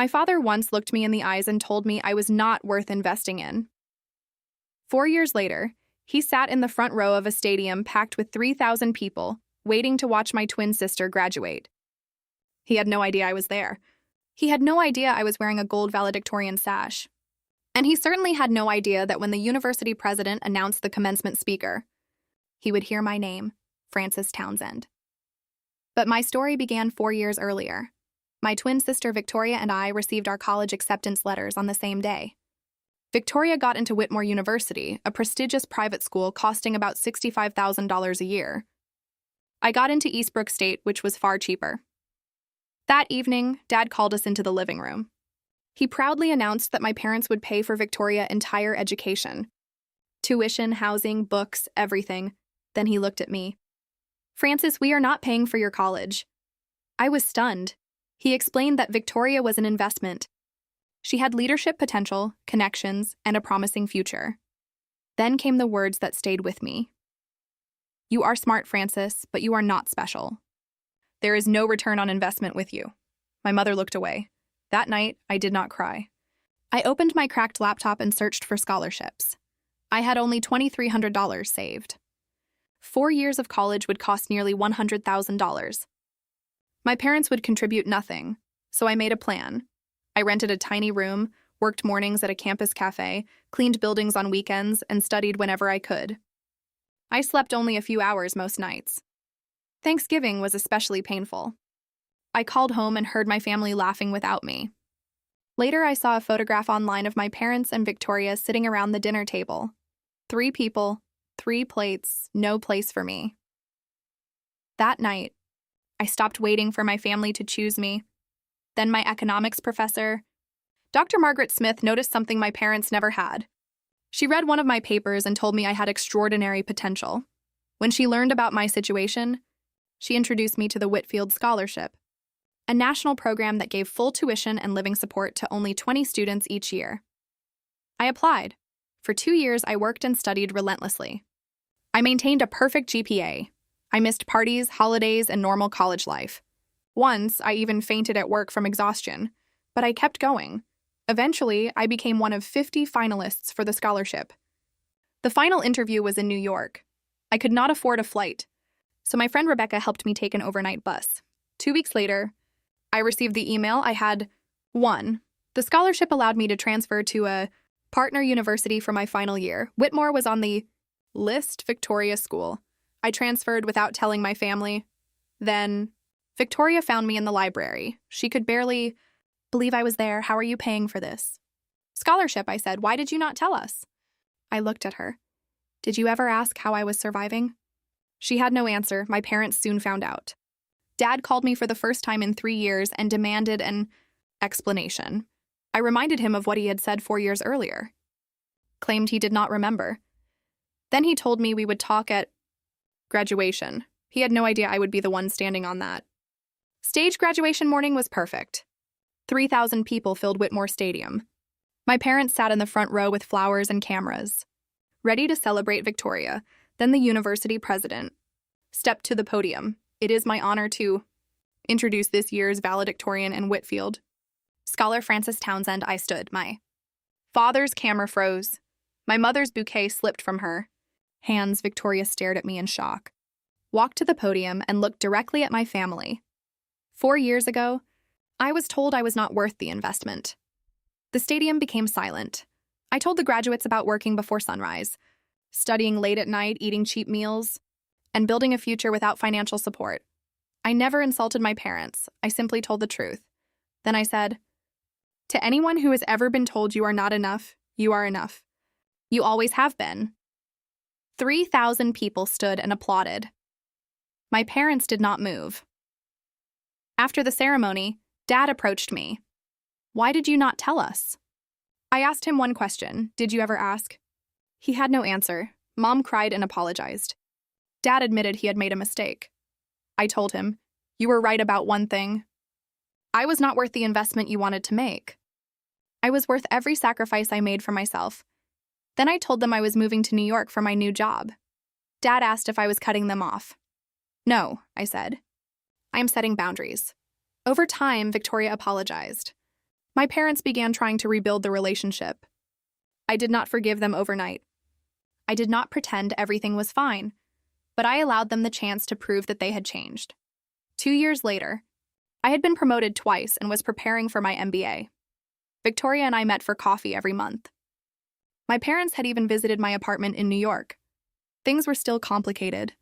My father once looked me in the eyes and told me I was not worth investing in. 4 years later, he sat in the front row of a stadium packed with 3,000 people, waiting to watch my twin sister graduate. He had no idea I was there. He had no idea I was wearing a gold valedictorian sash. And he certainly had no idea that when the university president announced the commencement speaker, he would hear my name, Frances Townsend. But my story began 4 years earlier. My twin sister Victoria and I received our college acceptance letters on the same day. Victoria got into Whitmore University, a prestigious private school costing about $65,000 a year. I got into Eastbrook State, which was far cheaper. That evening, Dad called us into the living room. He proudly announced that my parents would pay for Victoria's entire education. Tuition, housing, books, everything. Then he looked at me. "Frances, we are not paying for your college." I was stunned. He explained that Victoria was an investment. She had leadership potential, connections, and a promising future. Then came the words that stayed with me. "You are smart, Frances, but you are not special. There is no return on investment with you." My mother looked away. That night, I did not cry. I opened my cracked laptop and searched for scholarships. I had only $2,300 saved. 4 years of college would cost nearly $100,000. My parents would contribute nothing, so I made a plan. I rented a tiny room, worked mornings at a campus cafe, cleaned buildings on weekends, and studied whenever I could. I slept only a few hours most nights. Thanksgiving was especially painful. I called home and heard my family laughing without me. Later, I saw a photograph online of my parents and Victoria sitting around the dinner table. 3 people, 3 plates, no place for me. That night, I stopped waiting for my family to choose me. Then my economics professor, Dr. Margaret Smith, noticed something my parents never had. She read one of my papers and told me I had extraordinary potential. When she learned about my situation, she introduced me to the Whitfield Scholarship, a national program that gave full tuition and living support to only 20 students each year. I applied. For 2 years, I worked and studied relentlessly. I maintained a perfect GPA. I missed parties, holidays, and normal college life. Once, I even fainted at work from exhaustion, but I kept going. Eventually, I became one of 50 finalists for the scholarship. The final interview was in New York. I could not afford a flight, so my friend Rebecca helped me take an overnight bus. 2 weeks later, I received the email I had won. The scholarship allowed me to transfer to a partner university for my final year. Whitmore was on the list. Victoria School. I transferred without telling my family. Then, Victoria found me in the library. She could barely believe I was there. "How are you paying for this?" "Scholarship," I said. "Why did you not tell us?" I looked at her. "Did you ever ask how I was surviving?" She had no answer. My parents soon found out. Dad called me for the first time in 3 years and demanded an explanation. I reminded him of what he had said 4 years earlier. Claimed he did not remember. Then he told me we would talk at graduation. He had no idea I would be the one standing on that. Stage graduation morning was perfect. 3,000 people filled Whitmore Stadium. My parents sat in the front row with flowers and cameras, ready to celebrate Victoria. Then the university president stepped to the podium. "It is my honor to introduce this year's valedictorian in Whitfield, Scholar Frances Townsend." I stood. My father's camera froze. My mother's bouquet slipped from her hands. Victoria stared at me in shock, walked to the podium, and looked directly at my family. 4 years ago, I was told I was not worth the investment. The stadium became silent. I told the graduates about working before sunrise, studying late at night, eating cheap meals, and building a future without financial support. I never insulted my parents. I simply told the truth. Then I said, "To anyone who has ever been told you are not enough, you are enough. You always have been." 3,000 people stood and applauded. My parents did not move. After the ceremony, Dad approached me. "Why did you not tell us?" I asked him one question. "Did you ever ask?" He had no answer. Mom cried and apologized. Dad admitted he had made a mistake. I told him, "You were right about one thing. I was not worth the investment you wanted to make. I was worth every sacrifice I made for myself." Then I told them I was moving to New York for my new job. Dad asked if I was cutting them off. "No," I said. "I am setting boundaries." Over time, Victoria apologized. My parents began trying to rebuild the relationship. I did not forgive them overnight. I did not pretend everything was fine, but I allowed them the chance to prove that they had changed. 2 years later, I had been promoted twice and was preparing for my MBA. Victoria and I met for coffee every month. My parents had even visited my apartment in New York. Things were still complicated,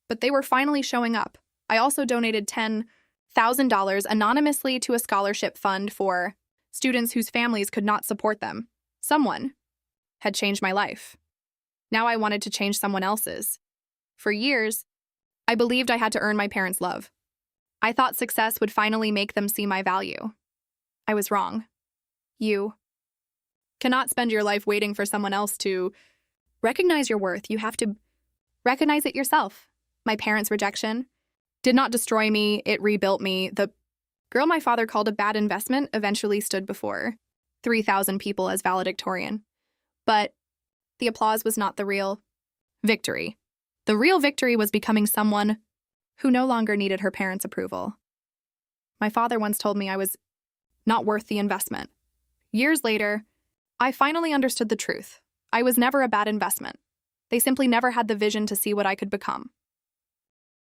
but they were finally showing up. I also donated $10,000 anonymously to a scholarship fund for students whose families could not support them. Someone had changed my life. Now I wanted to change someone else's. For years, I believed I had to earn my parents' love. I thought success would finally make them see my value. I was wrong. You cannot spend your life waiting for someone else to recognize your worth. You have to recognize it yourself. My parents' rejection did not destroy me, it rebuilt me. The girl my father called a bad investment eventually stood before 3,000 people as valedictorian. But the applause was not the real victory. The real victory was becoming someone who no longer needed her parents' approval. My father once told me I was not worth the investment. Years later, I finally understood the truth. I was never a bad investment. They simply never had the vision to see what I could become.